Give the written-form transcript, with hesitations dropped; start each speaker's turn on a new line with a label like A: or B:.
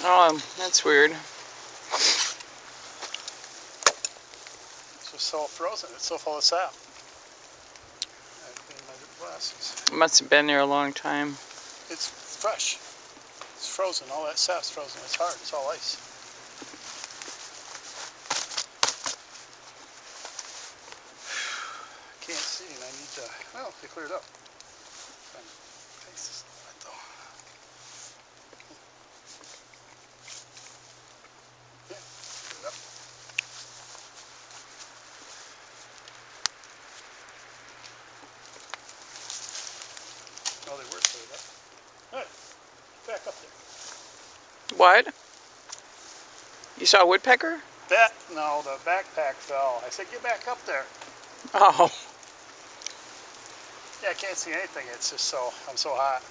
A: Oh, that's weird.
B: It's just so frozen. It's so full of sap. I cleaned my glasses.
A: It must have been there a long time.
B: It's fresh. It's frozen. All that sap's frozen. It's hard. It's all ice. Can't see, and I need to. Well, they cleared up. Yeah, cleared up. Oh, they were cleared up. All right, back up there.
A: What? You saw a woodpecker?
B: No, the backpack fell. I said, get back up there.
A: Oh.
B: Yeah, I can't see anything. It's just I'm so hot.